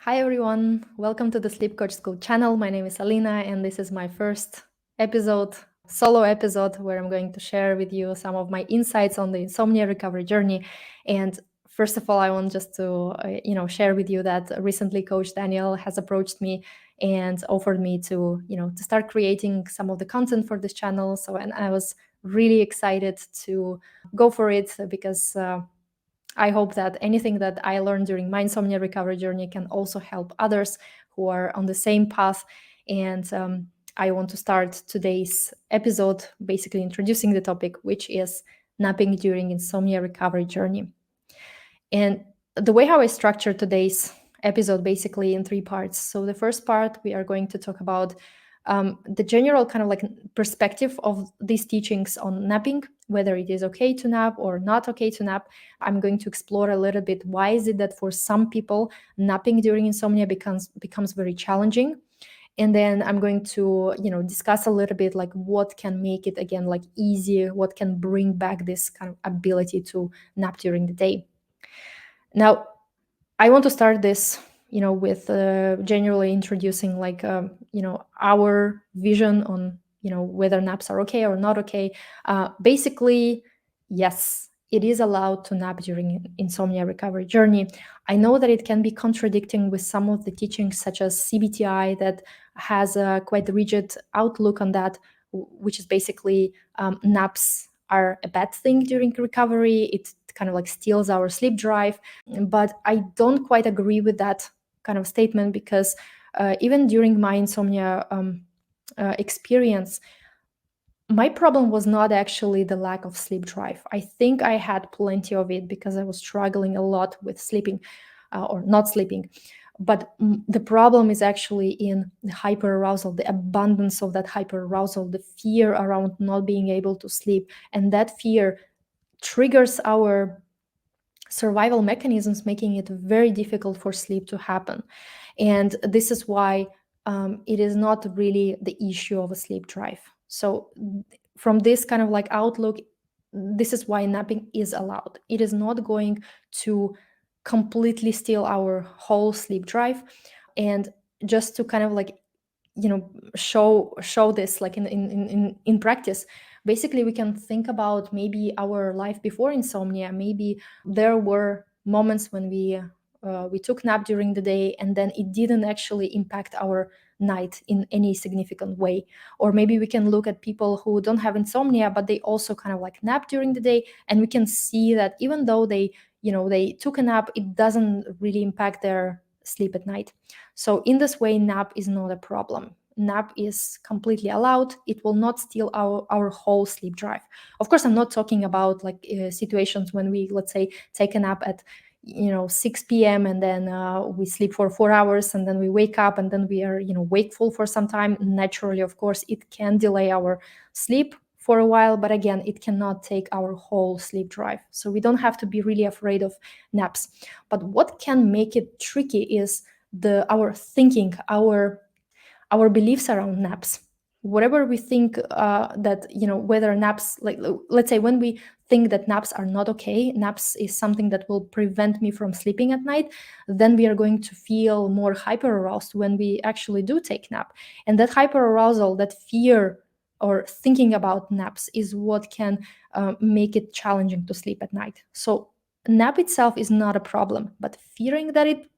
Hi everyone, welcome to the Sleep Coach School channel. My name is Alina and this is my first episode, solo episode, where I'm going to share with you some of my insights on the insomnia recovery journey. And first of all, I want just to share with you that recently Coach Daniel has approached me and offered me to start creating some of the content for this channel. And I was really excited to go for it because I hope that anything that I learned during my insomnia recovery journey can also help others who are on the same path. And I want to start today's episode basically introducing the topic, which is napping during insomnia recovery journey. And the way how I structure today's episode basically in three parts. So the first part, we are going to talk about the general kind of like perspective of these teachings on napping, whether it is okay to nap or not okay to nap. I'm going to explore a little bit why is it that for some people napping during insomnia becomes very challenging. And then I'm going to discuss a little bit like what can make it again like easier, what can bring back this kind of ability to nap during the day. Now, I want to start this, with generally introducing like, our vision on, whether naps are okay or not okay. Basically, yes, it is allowed to nap during insomnia recovery journey. I know that it can be contradicting with some of the teachings, such as CBT-I, that has a quite rigid outlook on that, which is basically naps are a bad thing during recovery. It kind of like steals our sleep drive. But I don't quite agree with that kind of statement because even during my insomnia experience, my problem was not actually the lack of sleep drive. I think I had plenty of it because I was struggling a lot with sleeping or not sleeping. But the problem is actually in the hyperarousal, the abundance of that hyperarousal, the fear around not being able to sleep. And that fear triggers our survival mechanisms, making it very difficult for sleep to happen. And this is why it is not really the issue of a sleep drive. So from this kind of like outlook, this is why napping is allowed. It is not going to completely steal our whole sleep drive. And just to kind of like show this like in practice, basically we can think about maybe our life before insomnia. Maybe there were moments when we took nap during the day and then it didn't actually impact our night in any significant way. Or maybe we can look at people who don't have insomnia but they also kind of like nap during the day, and we can see that even though they took a nap, it doesn't really impact their sleep at night. So in this way, nap is not a problem. Nap is completely allowed. It will not steal our whole sleep drive. Of course, I'm not talking about like situations when we, let's say, take a nap at 6 p.m. and then we sleep for 4 hours and then we wake up and then we are wakeful for some time. Naturally, of course, it can delay our sleep for a while, but again, it cannot take our whole sleep drive. So we don't have to be really afraid of naps. But what can make it tricky is our thinking, our beliefs around naps. Whatever we think that whether naps, like let's say when we think that naps are not okay, naps is something that will prevent me from sleeping at night, then we are going to feel more hyper aroused when we actually do take nap. And that hyper arousal, that fear or thinking about naps is what can make it challenging to sleep at night. So nap itself is not a problem, but fearing that it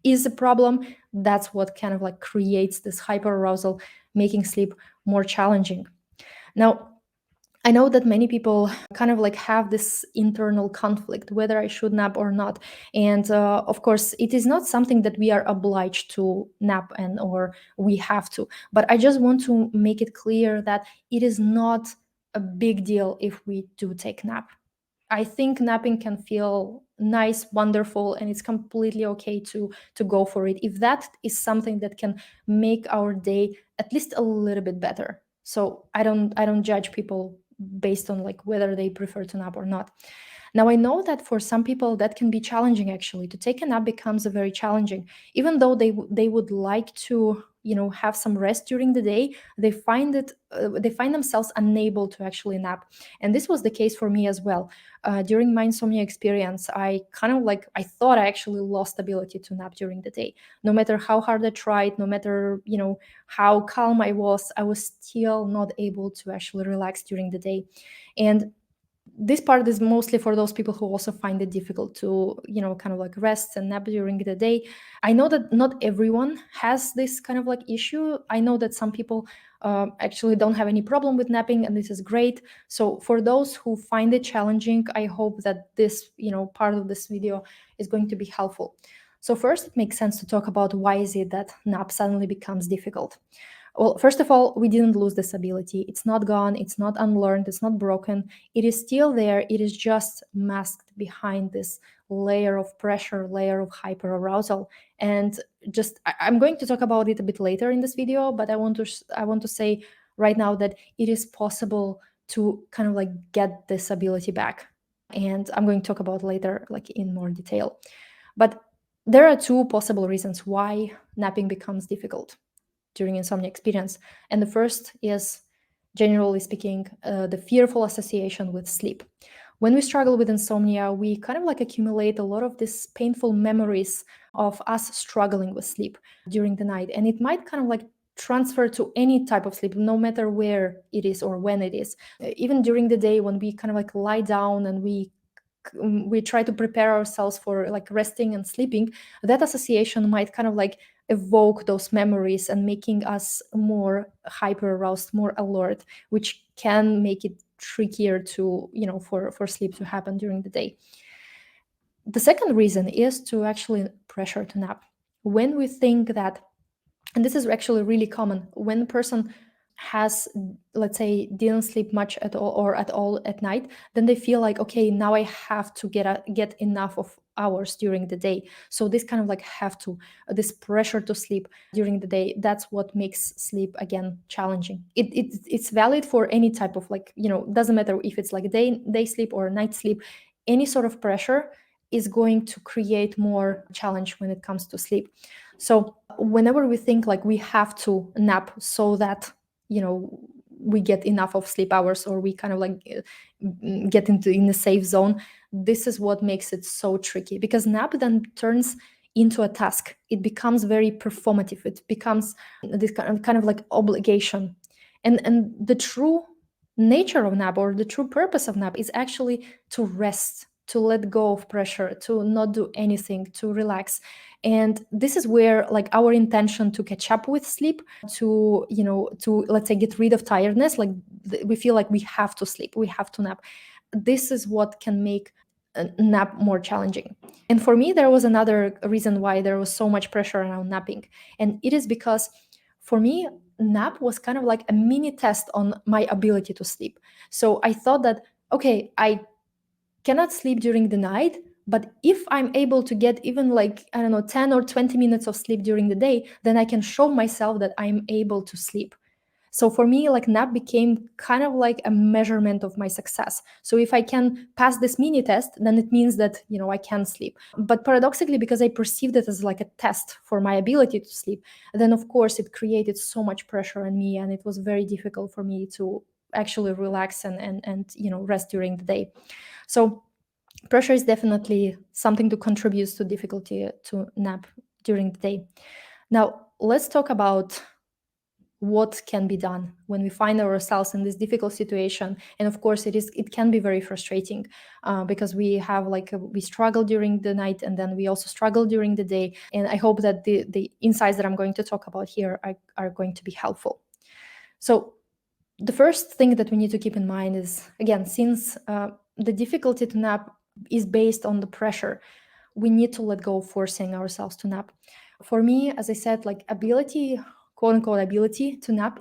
is a problem, that's what kind of like creates this hyperarousal, making sleep more challenging. Now, I know that many people kind of like have this internal conflict whether I should nap or not. And of course, it is not something that we are obliged to nap and or we have to. But I just want to make it clear that it is not a big deal if we do take nap. I think napping can feel nice, wonderful, and it's completely okay to go for it if that is something that can make our day at least a little bit better. So I don't judge people based on like whether they prefer to nap or not. Now I know that for some people that can be challenging. Actually, to take a nap becomes a very challenging, even though they would like have some rest during the day, they find themselves unable to actually nap. And this was the case for me as well. During my insomnia experience, I kind of like, I thought I actually lost ability to nap during the day. No matter how hard I tried, no matter how calm I was still not able to actually relax during the day. And this part is mostly for those people who also find it difficult to kind of like rest and nap during the day. I know that not everyone has this kind of like issue. I know that some people actually don't have any problem with napping, and this is great. So for those who find it challenging, I hope that this part of this video is going to be helpful. So first, it makes sense to talk about why is it that nap suddenly becomes difficult. Well, first of all, we didn't lose this ability. It's not gone, it's not unlearned, it's not broken. It is still there. It is just masked behind this layer of pressure, layer of hyperarousal. And I'm going to talk about it a bit later in this video, but I want to say right now that it is possible to kind of like get this ability back. And I'm going to talk about later, like in more detail. But there are two possible reasons why napping becomes difficult during insomnia experience. And the first is, generally speaking, the fearful association with sleep. When we struggle with insomnia, we kind of like accumulate a lot of these painful memories of us struggling with sleep during the night. And it might kind of like transfer to any type of sleep, no matter where it is or when it is. Even during the day, when we kind of like lie down and we try to prepare ourselves for like resting and sleeping, that association might kind of like evoke those memories and making us more hyper aroused, more alert, which can make it trickier to for sleep to happen during the day. The second reason is to actually pressure to nap. When we think that, and this is actually really common, when a person has, let's say, didn't sleep much at all or at all at night, then they feel like, okay, now I have to get enough of hours during the day. So this kind of like have to, this pressure to sleep during the day, that's what makes sleep again challenging. It's valid for any type of like, doesn't matter if it's like day sleep or night sleep. Any sort of pressure is going to create more challenge when it comes to sleep. So whenever we think like we have to nap so that we get enough of sleep hours, or we kind of like get in a safe zone, this is what makes it so tricky, because nap then turns into a task. It becomes very performative. It becomes this kind of like obligation. And the true nature of nap, or the true purpose of nap, is actually to rest, to let go of pressure, to not do anything, to relax. And this is where like our intention to catch up with sleep, to let's say get rid of tiredness, like we feel like we have to sleep, we have to nap, this is what can make a nap more challenging. And for me, there was another reason why there was so much pressure around napping, and it is because for me, nap was kind of like a mini test on my ability to sleep. So I thought that, okay, I cannot sleep during the night, but if I'm able to get even like, I don't know, 10 or 20 minutes of sleep during the day, then I can show myself that I'm able to sleep. So for me, like nap became kind of like a measurement of my success. So if I can pass this mini test, then it means that I can sleep. But paradoxically, because I perceived it as like a test for my ability to sleep, then of course it created so much pressure on me, and it was very difficult for me to actually relax and rest during the day. So pressure is definitely something to contribute to difficulty to nap during the day. Now, let's talk about what can be done when we find ourselves in this difficult situation. And of course, it can be very frustrating because we have we struggle during the night, and then we also struggle during the day. And I hope that the insights that I'm going to talk about here are going to be helpful. So the first thing that we need to keep in mind is, again, since the difficulty to nap is based on the pressure, we need to let go of forcing ourselves to nap. For me, as I said, like ability, quote unquote, ability to nap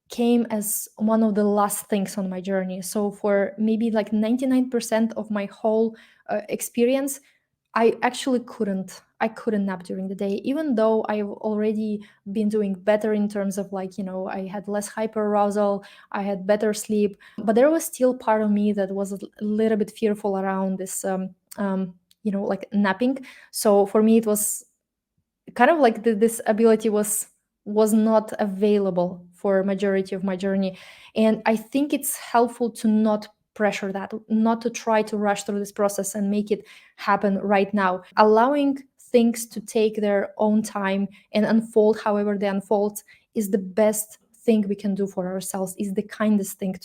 came as one of the last things on my journey. So for maybe like 99% of my whole experience, I actually couldn't nap during the day, even though I've already been doing better in terms of I had less hyperarousal, I had better sleep, but there was still part of me that was a little bit fearful around this like napping. So for me, it was kind of like this ability was was not available for a majority of my journey. And I think it's helpful to not pressure that, not to try to rush through this process and make it happen right now. Allowing things to take their own time and unfold however they unfold is the best thing we can do for ourselves, is the kindest thing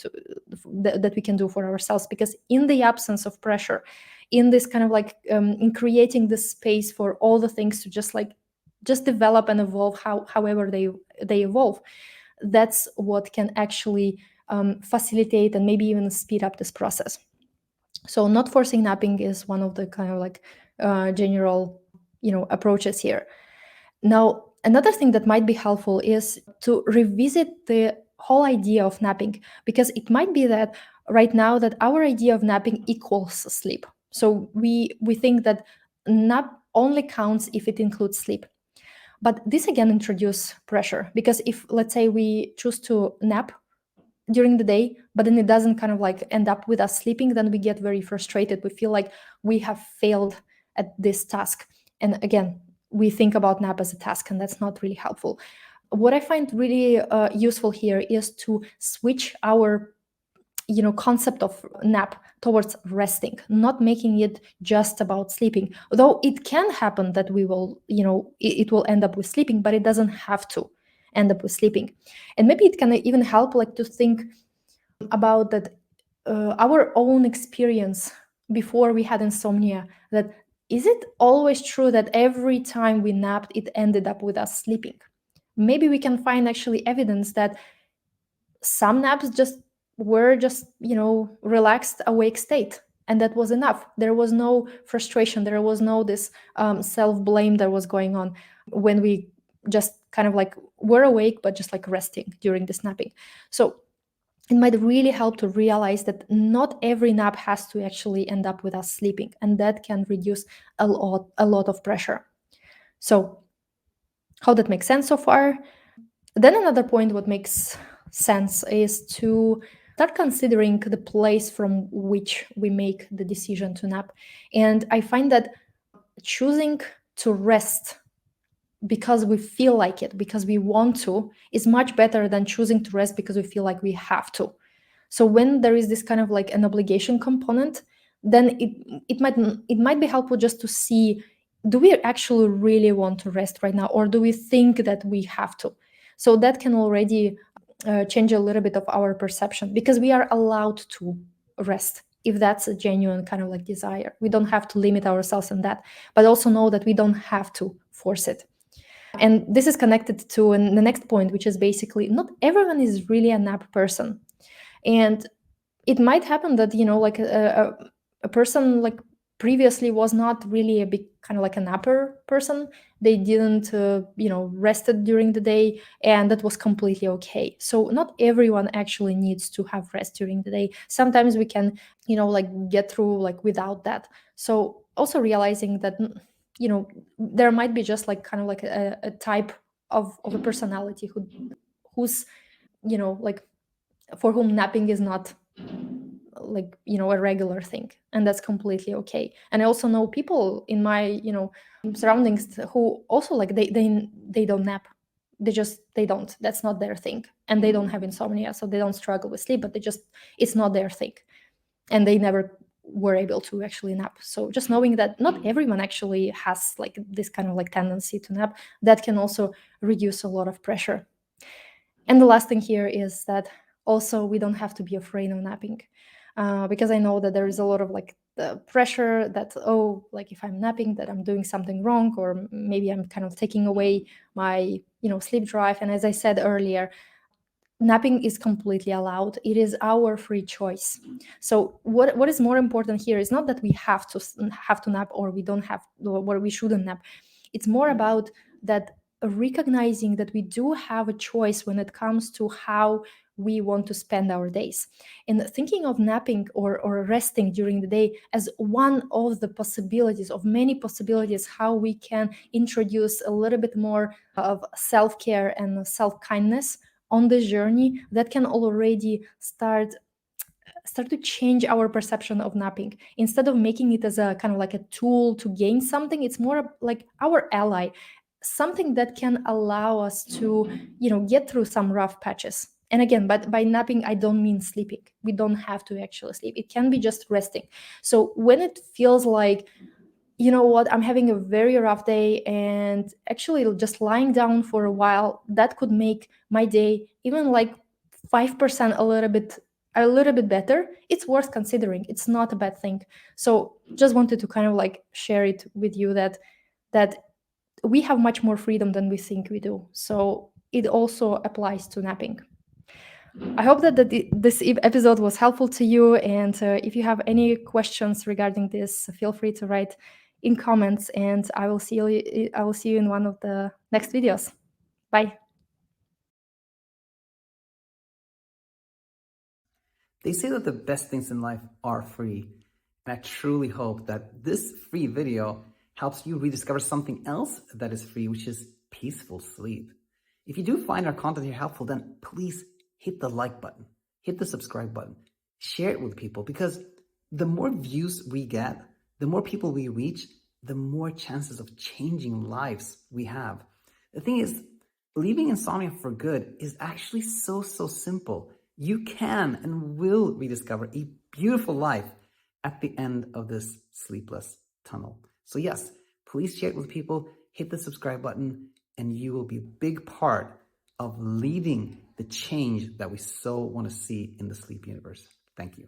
that we can do for ourselves. Because in the absence of pressure, in this kind of like in creating this space for all the things to just develop and evolve however they evolve, that's what can actually facilitate and maybe even speed up this process. So not forcing napping is one of the kind of like general approaches here. Now, another thing that might be helpful is to revisit the whole idea of napping, because it might be that right now that our idea of napping equals sleep. So we think that nap only counts if it includes sleep. But this again introduces pressure, because if, let's say, we choose to nap during the day, but then it doesn't kind of like end up with us sleeping, then we get very frustrated. We feel like we have failed at this task. And again, we think about nap as a task, and that's not really helpful. What I find really useful here is to switch our concept of nap towards resting, not making it just about sleeping. Though it can happen that we will, it will end up with sleeping, but it doesn't have to end up with sleeping. And maybe it can even help like to think about that our own experience before we had insomnia, that is it always true that every time we napped it ended up with us sleeping? Maybe we can find actually evidence that some naps just were just relaxed awake state, and that was enough. There was no frustration, there was no this self-blame that was going on when we just kind of like were awake but just like resting during this napping. So it might really help to realize that not every nap has to actually end up with us sleeping, and that can reduce a lot of pressure. So how that makes sense so far? Then another point what makes sense is to start considering the place from which we make the decision to nap. And I find that choosing to rest because we feel like it, because we want to, is much better than choosing to rest because we feel like we have to. So when there is this kind of like an obligation component, then it might be helpful just to see, do we actually really want to rest right now, or do we think that we have to? So that can already change a little bit of our perception, because we are allowed to rest if that's a genuine kind of like desire. We don't have to limit ourselves in that, but also know that we don't have to force it. And this is connected to the next point, which is basically not everyone is really a nap person. And it might happen that like a person like previously was not really a big kind of like a napper person. They didn't rested during the day, and that was completely okay. So not everyone actually needs to have rest during the day. Sometimes we can like get through like without that. So also realizing that there might be just like kind of like a type of a personality who's like for whom napping is not like a regular thing, and that's completely okay. And I also know people in my surroundings who also like they don't nap. They don't, that's not their thing, and they don't have insomnia, so they don't struggle with sleep, but it's not their thing, and they never were able to actually nap. So just knowing that not everyone actually has like this kind of like tendency to nap, that can also reduce a lot of pressure. And the last thing here is that also we don't have to be afraid of napping, because I know that there is a lot of like the pressure that, oh, like if I'm napping that I'm doing something wrong, or maybe I'm kind of taking away my sleep drive. And as I said earlier, napping is completely allowed. It is our free choice. So what is more important here is not that we have to nap, or we don't have, or we shouldn't nap. It's more about that recognizing that we do have a choice when it comes to how we want to spend our days, and thinking of napping or resting during the day as one of the possibilities, of many possibilities, how we can introduce a little bit more of self-care and self-kindness on this journey, that can already start to change our perception of napping. Instead of making it as a kind of like a tool to gain something, it's more like our ally, something that can allow us to, get through some rough patches. And again, but by napping, I don't mean sleeping. We don't have to actually sleep. It can be just resting. So when it feels like, you know what, I'm having a very rough day, and actually just lying down for a while, that could make my day even like 5% a little bit better. It's worth considering. It's not a bad thing. So just wanted to kind of like share it with you that we have much more freedom than we think we do. So it also applies to napping. I hope that this episode was helpful to you. And if you have any questions regarding this, feel free to write in comments, and I will see you in one of the next videos. Bye. They say that the best things in life are free. And I truly hope that this free video helps you rediscover something else that is free, which is peaceful sleep. If you do find our content here helpful, then please hit the like button, hit the subscribe button, share it with people, because the more views we get, the more people we reach, the more chances of changing lives we have. The thing is, leaving insomnia for good is actually so simple. You can and will rediscover a beautiful life at the end of this sleepless tunnel. So yes, please share it with people, hit the subscribe button, and you will be a big part of leading the change that we so want to see in the sleep universe. Thank you.